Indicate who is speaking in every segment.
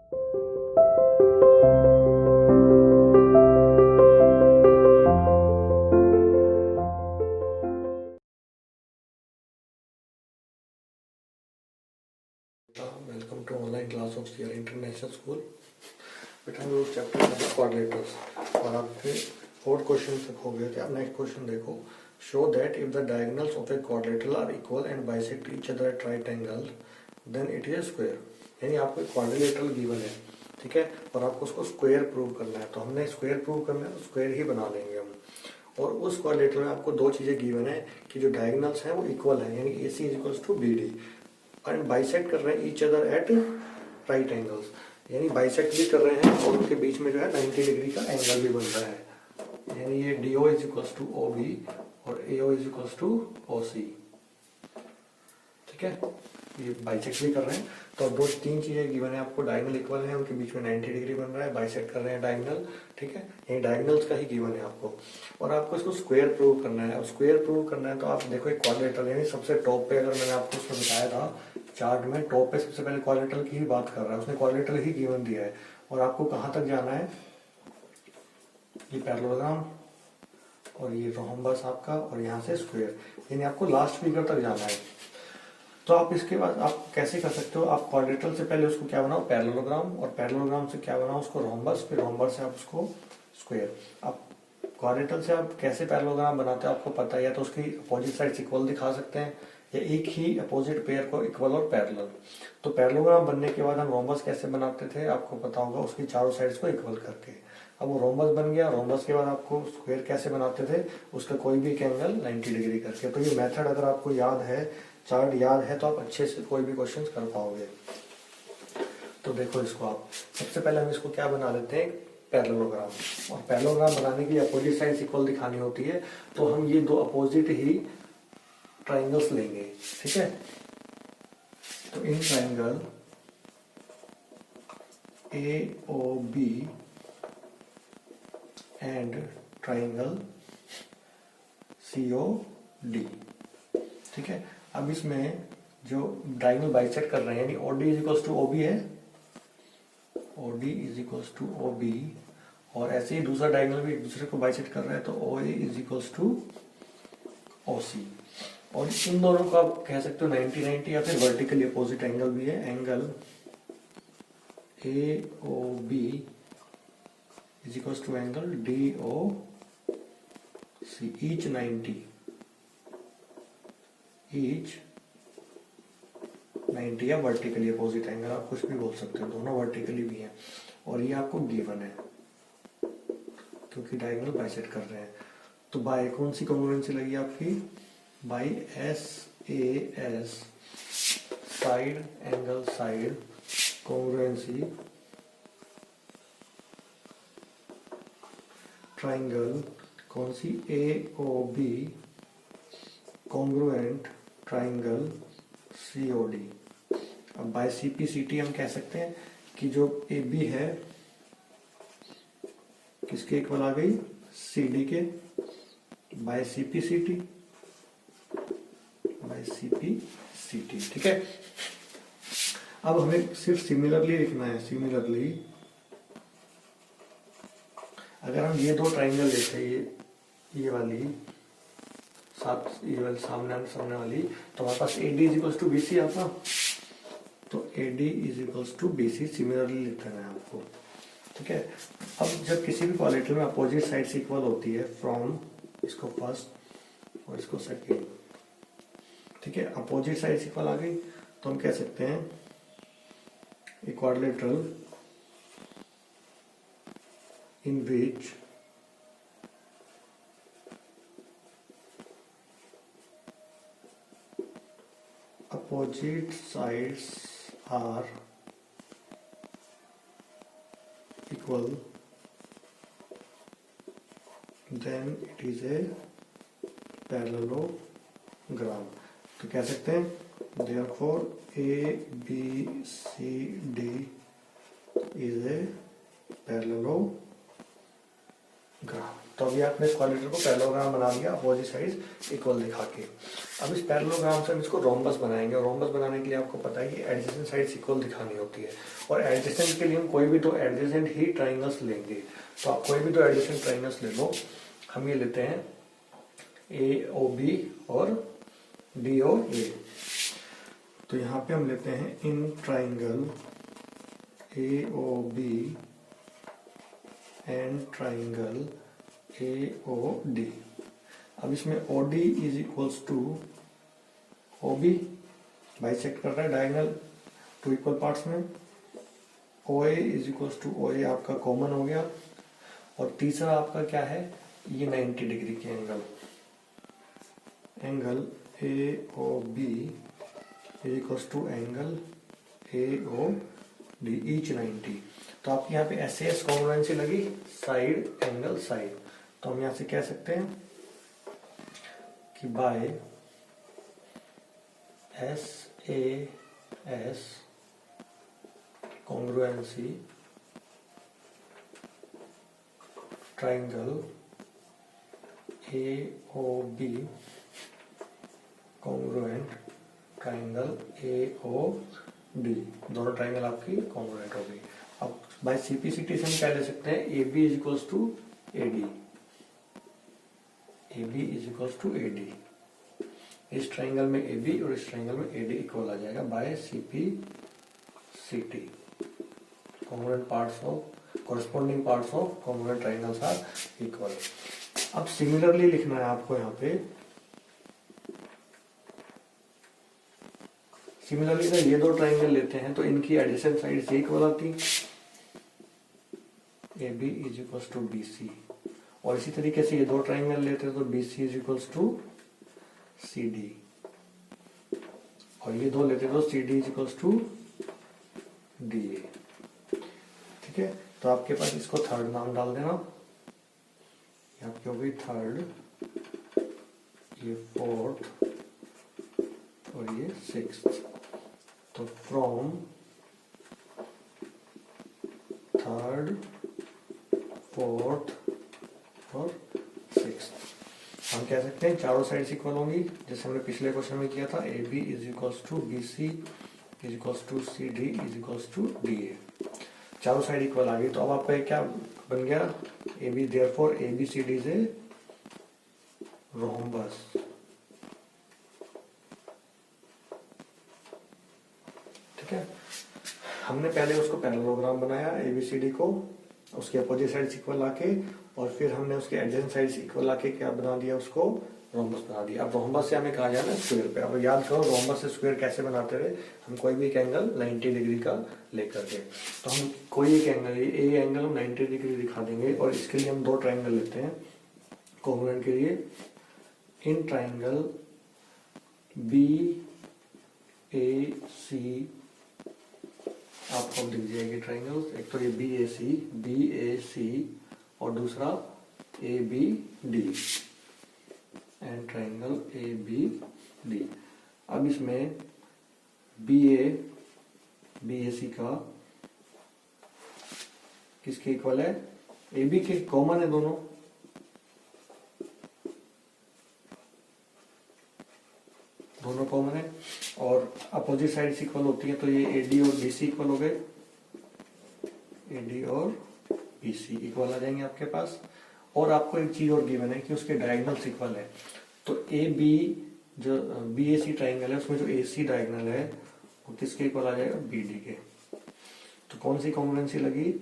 Speaker 1: Welcome to online class of CR international school. बेटा हम लोग चैप्टर नंबर क्वाड्रिलेटरल्स और आपके 4 क्वेश्चन तक हो गए थे। अब नेक्स्ट क्वेश्चन देखो। Show that if the diagonals of a quadrilateral are equal and bisect each other at right angle then it is square. यानी आपको क्वाड्रिलेटरल गिवन है, ठीक है, और आपको उसको स्क्वायर प्रूव करना है। तो हमने स्क्वायर प्रूव करना है तो स्क्वायर ही बना लेंगे हम। और उस क्वाड्रिलेटरल में आपको 2 चीजें गिवन है कि जो डायगोनल्स हैं वो इक्वल है, यानी A C is equals to B D, and bisect कर रहे हैं each other at right angles, यानी बाइसेक्ट भी कर रहे हैं और उनके बीच में जो है 90 डिग्री का एंगल भी बन रहा है। यानी ये D O is equals to O B और A O is equals to O C, ठीक है, ये बाइसेक्ट भी कर रहे हैं। तो 2-3 चीजें गिवन है आपको। डायगोनल इक्वल है, उनके बीच में 90 डिग्री बन रहा है, बाइसेक्ट कर रहे हैं डायगोनल, ठीक है, ये डायगोनल्स का ही गिवन है आपको। और आपको इसको स्क्वायर प्रूव करना है। अब स्क्वायर प्रूव करना है तो आप देखो एक क्वाड्रिलेटरल, यानी सबसे टॉप पे, अगर मैंने आपको उसमें बताया था चार्ट में, टॉप पे सबसे पहले क्वाड्रिलेटरल की ही बात कर रहा है, उसने क्वाड्रिलेटरल ही गिवन दिया है। और आपको कहाँ तक जाना है, ये पैरेललोग्राम और ये रोम्बस आपका, और यहाँ से स्क्वायर, यानी आपको लास्ट फिगर तक जाना है। तो आप इसके बाद आप कैसे कर सकते हो, आप क्वाड्रिलेटरल से पहले उसको क्या बनाओ, पैरेललोग्राम, और पैरेललोग्राम से क्या बनाओ, उसको रोम्बस, फिर रोम्बस से आप उसको स्क्वायर। आप क्वाड्रिलेटरल से आप कैसे पैरेललोग्राम बनाते हो आपको पता है, या तो उसकी अपोजिट साइड्स इक्वल दिखा सकते हैं या एक ही अपोजिट पेयर को इक्वल और पैरेलल। तो पैरेललोग्राम बनने के बाद हम रोम्बस कैसे बनाते थे आपको पता होगा, उसकी चारों साइड्स को इक्वल करके। अब वो रोम्बस बन गया। रोम्बस के बाद आपको स्क्वायर कैसे बनाते थे, उसका कोई भी एक एंगल 90 डिग्री करके। तो ये मेथड अगर आपको याद है, चार्ट याद है, तो आप अच्छे से कोई भी क्वेश्चन कर पाओगे। तो देखो इसको आप सबसे पहले हम इसको क्या बना लेते हैं, पैरेललोग्राम। और पैरेललोग्राम बनाने की अपोजिट साइड्स इक्वल दिखानी होती है, तो हम ये 2 अपोजिट ही ट्राइंगल्स लेंगे, ठीक है। तो in triangle A O B and triangle C O D, ठीक है। अब इसमें जो डायगोनल बाइसेक्ट कर रहे हैं, यानी O D is equals to O B है, O D is equals to O B, और ऐसे ही दूसरा डायगोनल भी एक दूसरे को बाइसेक्ट कर रहा है, तो ओ ए इज इक्वल्स टू ओ सी। और इन दोनों को आप कह सकते हो 90-90, या फिर वर्टिकली अपोजिट एंगल भी है। Angle A O B is equals to angle D O C, each 90, each 90, या वर्टिकली अपोजिट एंगल आप कुछ भी बोल सकते हो, दोनों वर्टिकली भी हैं। और ये आपको गिवन है क्योंकि डायगोनल बाइसेक्ट कर रहे हैं। तो बाय कौन सी कॉन्ग्रुएंसी लगी आपकी, by S A S, side angle side congruency, triangle कौन सी, A O B congruent triangle C O D. अब by C P C T हम कह सकते हैं कि जो ए बी है किसके इक्वल आ गई, सी डी के, by C P C T, by C P C T, ठीक है। अब हमें सिर्फ सिमिलरली लिखना है। सिमिलरली अगर हम ये 2 ट्राइंगल लेते हैं, ये वाली साथ, ये वाली सामने वाली, तो हमारे पास A D is equals to B C आता। तो A D is equals to B C similarly लिखना है आपको, ठीक है। अब जब किसी भी क्वाड्रिलेटरल में अपोजिट साइड्स इक्वल होती है, फ्रॉम इसको फर्स्ट और इसको सेकेंड, ठीक है, अपोजिट साइड्स इक्वल आ गई, तो हम कह सकते हैं a quadrilateral in which opposite sides are equal, then it is a parallelogram। तो कह सकते हैं therefore A B C D is a parallelogram। तो अभी आपने इस क्वाड्रेटर को पैरेललोग्राम बना लिया अपोजिट साइड्स इक्वल दिखा के। अब इस पैरेललोग्राम से हम इसको रोम्बस बनाएंगे, और रोम्बस बनाने के लिए आपको पता है कि एडजेसेंट साइड्स इक्वल दिखानी होती है, और एडजेसेंट के लिए हम कोई भी दो एडजेसेंट ही ट्राइंगल्स लेंगे। तो आप कोई भी दो एडजेसेंट ट्राइंगल्स ले लो। हम ये लेते हैं AOB और DOA। तो यहाँ पे हम लेते हैं in triangle AOB and triangle AOD। अब इसमें OD is equals to OB, bisect कर रहा है डायगोनल टू इक्वल पार्ट्स में। OA is equals to OA आपका कॉमन हो गया, और तीसरा आपका क्या है, ये 90 डिग्री के angle AOB is equals to angle AOD each 90। तो आपके यहाँ पे SAS कॉन्ग्रुएंसी लगी, साइड एंगल साइड। तो हम यहाँ से कह सकते हैं कि by SAS congruency triangle AOB congruent triangle AOD, दोनों ट्राइंगल आपकी कॉन्ग्रुएंट हो गई। अब बाय CPCT से हम क्या ले सकते हैं, AB is equals to AD, AB is equals to AD। इस ट्राइंगल में AB और इस ट्राइंगल में AD इक्वल आ जाएगा by CPCT। Congruent parts of corresponding parts of congruent triangles are equal. अब सिमिलरली लिखना है आपको यहाँ पे, सिमिलरली अगर ये दो ट्राइंगल लेते हैं तो इनकी एडजेसेंट साइड से इक्वल आती, AB is equals to BC। और इसी तरीके से ये दो ट्राइंगल लेते हैं तो BC is equals to CD, और ये दो लेते हैं तो CD is equals to DA। ठीक है, तो आपके पास इसको थर्ड नाम डाल देना, ये आपकी हो गई थर्ड, ये फोर्थ और ये सिक्स्थ। तो फ्रॉम थर्ड, फोर्थ और सिक्स्थ हम कह सकते हैं चारों साइड्स इक्वल होंगी, जैसे हमने पिछले क्वेश्चन में किया था। AB is equals to BC is equals to CD is equals to DA। चारों साइड इक्वल आ गई, तो अब आपका क्या बन गया, AB, therefore ABCD is a rhombus. ठीक है, हमने पहले उसको पैरेललोग्राम बनाया ABCD को, उसके अपोजिट साइड इक्वल लाके, और फिर हमने उसके एडजेसेंट साइड इक्वल लाके क्या बना दिया, उसको रोम्बस बना दिया। अब रोम्बस से हमें कहा जाना स्क्वायर पे। अब याद करो रोम्बस से स्क्वायर कैसे बनाते रहे, हम कोई भी एक एंगल 90 डिग्री का लेकर के, तो हम कोई एक एंगल, ये एंगल हम 90 डिग्री दिखा देंगे, और इसके लिए हम दो ट्राइंगल लेते हैं कॉन्ग्रुएंट के लिए। इन ट्राइंगल BAC आपको दिख जाएगी ट्राइंगल्स, एक तो ये BAC और दूसरा ABD एंड ट्राइंगल ABD। अब इसमें BAC का किसके इक्वल है, AB के, कॉमन है दोनों, दोनों कॉमन है, और अपोजिट साइड इक्वल होती है, तो ये AD और BC इक्वल हो गए, AD और BC इक्वल आ जाएंगे आपके पास। और आपको एक चीज और गिवन है कि उसके डायगोनल्स इक्वल है, तो AB जो BAC ट्राइंगल है उसमें जो AC डायगोनल है वो किसके इक्वल आ जाएगा, BD के। तो कौन सी कॉन्ग्रुएंसी लगी,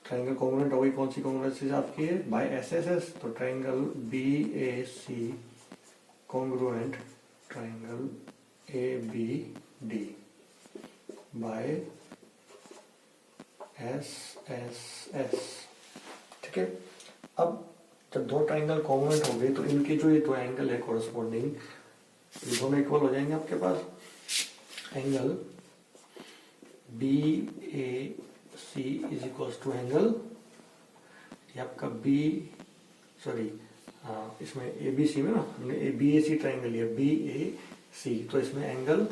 Speaker 1: ट्राइंगल कॉन्ग्रुएंट हो गई, कौन सी कॉन्ग्रुएंसी आपकी है, बाय SSS। तो triangle BAC congruent triangle ABD by SSS। ठीक है, अब जब दो ट्राइंगल कॉन्ग्रुएंट हो गए तो इनके जो ये दो एंगल है कॉरेस्पॉन्डिंग, ये दोनों इक्वल हो जाएंगे आपके पास। Angle BAC is equals to angle, ये आपका इसमें ABC में ना हमने BAC ट्राइंगल लिया, BAC, तो इसमें एंगल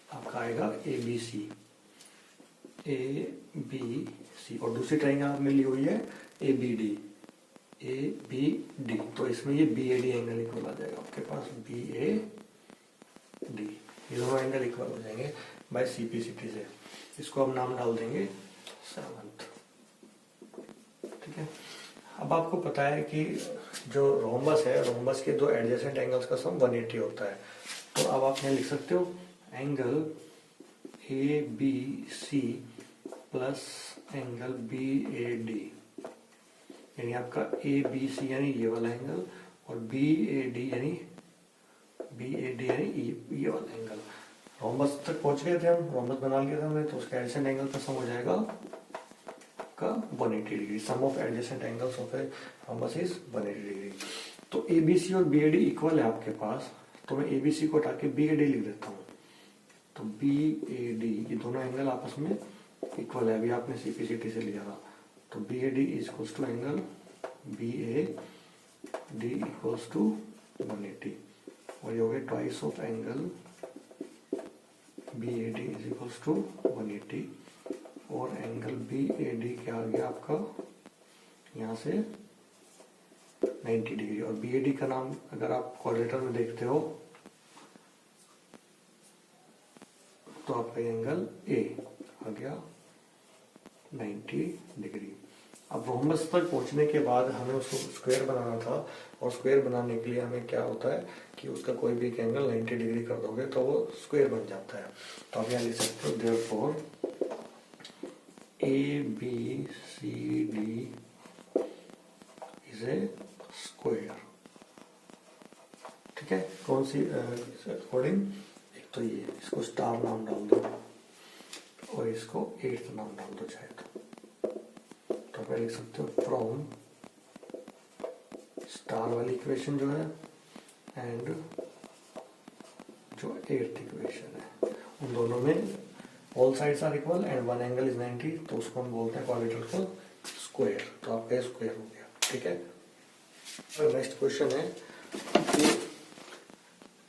Speaker 1: आपका आएगा ABC, और दूसरी ट्राइंगल आपने ली हुई है ABD, ए बी डी, तो इसमें ये B A D angle equal आ जाएगा आपके पास, बी ए डी, ये दोनों एंगल इक्वल हो जाएंगे बाय सीपीसीटी से। इसको हम नाम डाल देंगे 7th। ठीक है, अब आपको पता है कि जो रोम्बस है, रोम्बस के दो एडजेसेंट एंगल्स का सम 180 होता है। तो अब आप यहाँ लिख सकते हो angle A B C plus angle B A D, यानी आपका ए बी सी यानी ये वाला एंगल, और बी ए डी यानी ये वाला एंगल। रोम्बस तक पहुंच गए थे हम, रोम्बस बना लिया था हमने, तो उसका एडजेसेंट एंगल का सम हो जाएगा का 180 degree. Sum of adjacent angles of a rhombus is 180 degree. तो ए बी सी और बी ए डी इक्वल है आपके पास, तो मैं ए बी सी को हटा के बी ए डी लिख देता हूँ। तो बी ए डी ये दोनों एंगल आपस में इक्वल है, अभी आपने सीपीसीटी से लिया था। तो B A D is equals to angle B A D equals to 180, और ये हो गया twice of angle B A D is equals to 180, और एंगल बी ए डी क्या आ गया आपका यहाँ से 90 डिग्री। और बी ए डी का नाम अगर आप क्वाड्रेटर में देखते हो तो आपका एंगल ए आ गया 90 डिग्री। अब रोम्बस तक पहुंचने के बाद हमें उसको स्क्वायर बनाना था, और स्क्वायर बनाने के लिए हमें क्या होता है कि उसका कोई भी एक एंगल 90 डिग्री कर दोगे तो वो स्क्वायर बन जाता है। तो आप यहाँ लिख सकते हो therefore A B C D is a square. ठीक है, कौन सी अकॉर्डिंग, एक तो ये इसको स्टार नाम डाल दो और इसको 8th नाम डाल दो चाहे तो आप लिख सकते हो फ्रॉम स्टार वाली इक्वेशन जो है एंड जो 8th इक्वेशन है, उन दोनों में all sides are equal and one angle is 90, तो उसको हम बोलते हैं क्वाड्रेटर को स्क्वायर। तो आपका स्क्वायर हो गया। ठीक है, नेक्स्ट क्वेश्चन है कि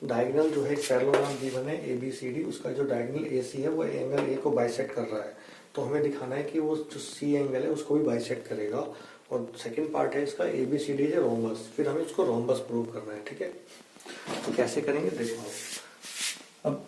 Speaker 1: डायगोनल जो है पैरेललोग्राम गिवन है ए बी सी डी, उसका जो डायगोनल ए सी है वो एंगल ए को बाइसेक्ट कर रहा है। तो हमें दिखाना है कि वो जो सी एंगल है उसको भी बाइसेक्ट करेगा। और सेकंड पार्ट है इसका ए बी सी डी है रोम्बस, फिर हमें उसको रोम्बस प्रूव करना है। ठीक है, तो कैसे करेंगे देखो आप। अब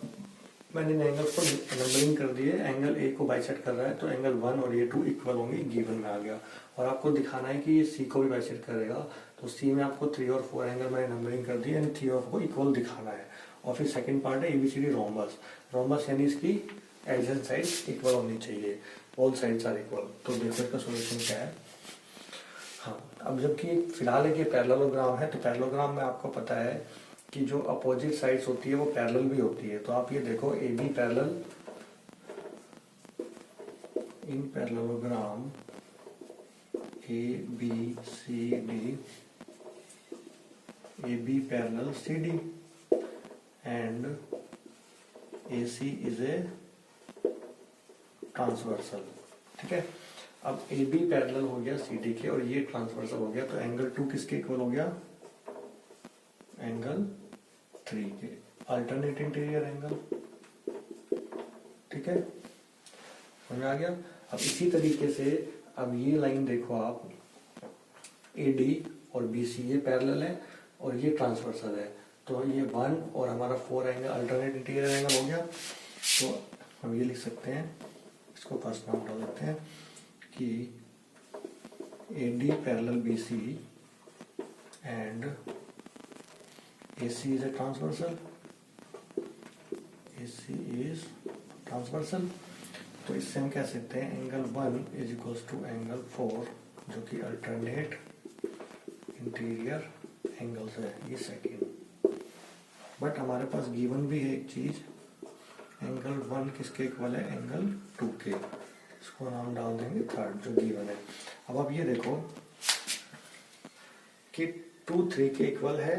Speaker 1: मैंने इन एंगल्स को नंबरिंग कर दिए, एंगल ए को बाइसेक्ट कर रहा है तो एंगल 1 और ये 2 इक्वल होंगे, गिवन में आ गया। और आपको दिखाना है कि ये सी को भी बाइसेक्ट करेगा, तो सी में आपको 3 और 4 एंगल मैंने नंबरिंग कर दी एंड 3 और 4 को इक्वल दिखाना है। और फिर सेकंड पार्ट है एबीसीडी रोम्बस। रोम्बस यानी इसकी एडजेसेंट साइड्स इक्वल होनी चाहिए, ऑल साइड्स आर इक्वल। तो देखो इसका सॉल्यूशन क्या है। हाँ, अब जबकि फिलहाल एक ये पैरेललोग्राम है, तो पैरेललोग्राम में आपको पता है कि जो अपोजिट साइड्स होती है वो पैरेलल भी होती है। तो आप ये देखो A B parallel in parallelogram A B C D, A B parallel C D and A C is a transversal. ठीक है, अब ए बी पैरेलल हो गया सी डी के और ये ट्रांसवर्सल हो गया, तो एंगल 2 किसके इक्वल हो गया, एंगल 3 के, अल्टरनेट इंटीरियर एंगल। ठीक है, समझ आ गया। अब इसी तरीके से अब ये लाइन देखो आप, ए डी और बी सी ये पैरेलल है और ये ट्रांसवर्सल है, तो ये 1 और हमारा 4 एंगल अल्टरनेट इंटीरियर एंगल हो गया। तो हम ये लिख सकते हैं, इसको फर्स्ट नाम डाल देते हैं कि A D parallel B C and AC is a transversal, AC is transversal। तो इससे हम कह सकते हैं angle 1 is equals to angle 4, जो कि अल्टरनेट इंटीरियर एंगल्स है, ये सेकेंड। बट हमारे पास गिवन भी है एक चीज, एंगल 1 किसके इक्वल है, एंगल 2 के, इसको नाम डाल देंगे थर्ड जो गिवन है। अब आप ये देखो कि 2 3 के इक्वल है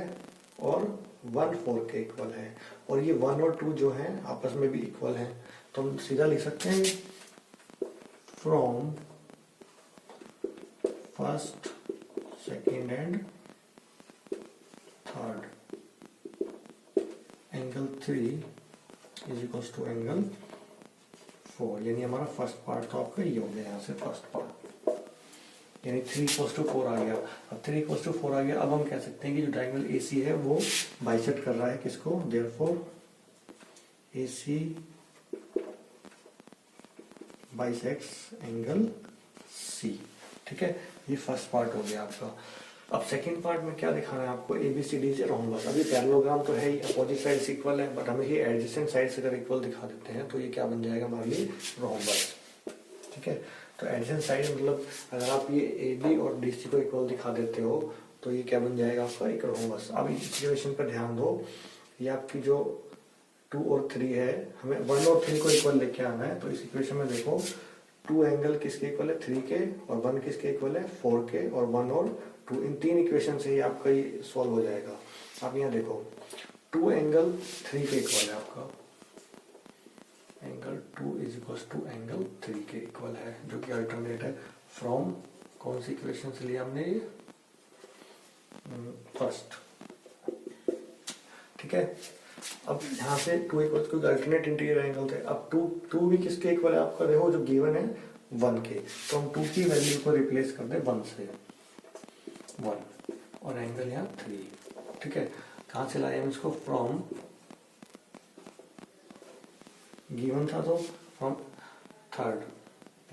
Speaker 1: और 1 4 के इक्वल है, और ये 1 और 2 जो हैं आपस में भी इक्वल हैं। तो हम सीधा लिख सकते हैं from first second and third angle 3 is equal to angle 4, यानी हमारा फर्स्ट पार्ट तो आपका ये हो गया यहाँ से फर्स्ट पार्ट। यानी 3:4 आ गया। अब 3:4 आ गया, अब हम कह सकते हैं कि जो डायगोनल AC है वो बाइसेक्ट कर रहा है किसको, therefore AC bisects angle C। ठीक है, ये फर्स्ट पार्ट हो गया आपका। अब सेकंड पार्ट में क्या दिखाना है आपको, ABCD से रोम्बस। अभी पैरेललोग्राम तो है ही, अपोजिट साइड इक्वल है, बट हमें ये एडजेसेंट साइड से अगर इक्वल दिखा देते हैं तो ये क्या बन जाएगा हमारे लिए, रोम्बस। ठीक है, तो एडजेसेंट साइड मतलब अगर आप ये AB और DC को इक्वल दिखा देते हो तो ये क्या बन जाएगा आपका, एक रोम्बस। अब इस सिचुएशन पर ध्यान दो, ये आपकी जो 2 और 3 है, हमें 1 और 3 को इक्वल लेके आना है। तो इस इक्वेशन में देखो 2 एंगल किसके इक्वल है, 3 के, और 1 किसके इक्वल है, 4 के, और 1 और 2, इन 3 इक्वेशन से ही आपका ये सॉल्व हो जाएगा। आप यहाँ देखो 2 एंगल 3 के इक्वल है आपका, angle 2 is equal to angle 3 के इक्वल है, जो कि अल्टरनेट है फ्रॉम कौन सी इक्वेशन से लिया हमने, ये फर्स्ट। ठीक है, अब यहाँ से 2 equal to alternate interior angle थे। अब 2 भी किसके इक्वल है आपका, देखो जो गिवन है 1 के, तो हम 2 की वैल्यू को रिप्लेस कर दे 1 से, 1 और एंगल यहाँ 3। ठीक है, कहाँ से लाए हम इसको, फ्रॉम गिवन था तो फ्रॉम थर्ड,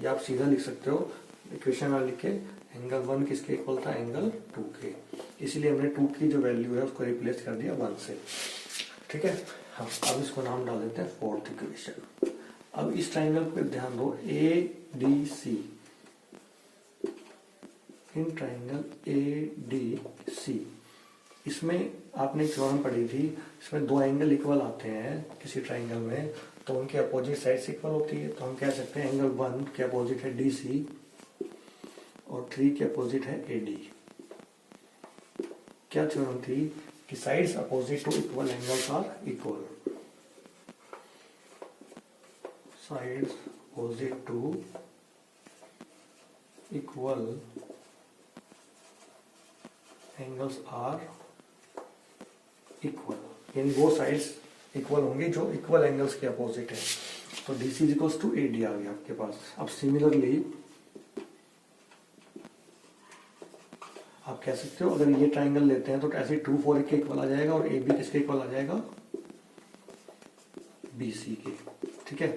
Speaker 1: या आप सीधा लिख सकते हो इक्वेशन में लिख के, एंगल 1 किसके इक्वल था, एंगल 2 के, इसलिए हमने 2 की जो वैल्यू है उसको रिप्लेस कर दिया 1 से। ठीक है, हाँ, अब इसको नाम डाल देते हैं फोर्थ इक्वेशन। अब इस ट्राइंगल पे ध्यान दो, ADC, इन ट्राइंगल ADC, इसमें आपने एक थ्योरम पढ़ी थी, इसमें 2 एंगल इक्वल आते हैं किसी ट्राइंगल में, तो उनके अपोजिट साइड इक्वल होती है। तो हम कह सकते हैं एंगल 1 के अपोजिट है DC और 3 के अपोजिट है AD। क्या थ्योरम थी कि sides opposite to equal angles are equal, sides opposite to equal angles are equal, यानी वो साइड्स इक्वल होंगे जो इक्वल एंगल्स के अपोजिट है। तो DC is equals to AD आ गया आपके पास। अब सिमिलरली आप कह सकते हो अगर ये ट्राइंगल लेते हैं तो ऐसे 2 4 के इक्वल आ जाएगा, और AB किसके इक्वल आ जाएगा, BC के। ठीक है,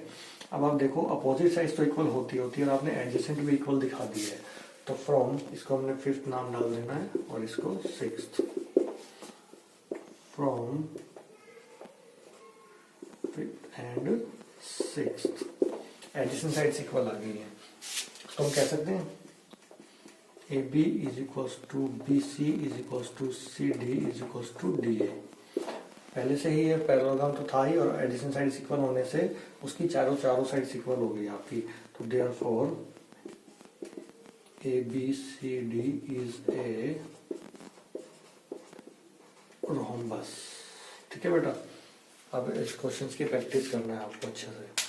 Speaker 1: अब आप देखो अपोजिट साइड्स तो इक्वल होती है और आपने एडजेसेंट भी इक्वल दिखा दी है, तो फ्रॉम इसको हमने 5th नाम डाल देना है और इसको 6th, from 5th and 6th adjacent sides equal आ गई है। तो हम कह सकते हैं AB is equals to BC is equals to CD is equals to DA। पहले से ही ये पैरेललोग्राम तो था ही, और एडिशन साइड इक्वल होने से उसकी चारों साइड इक्वल हो गई आपकी। तो therefore ABCD is a rhombus. ठीक है बेटा, अब इस क्वेश्चंस की प्रैक्टिस करना है आपको अच्छे से।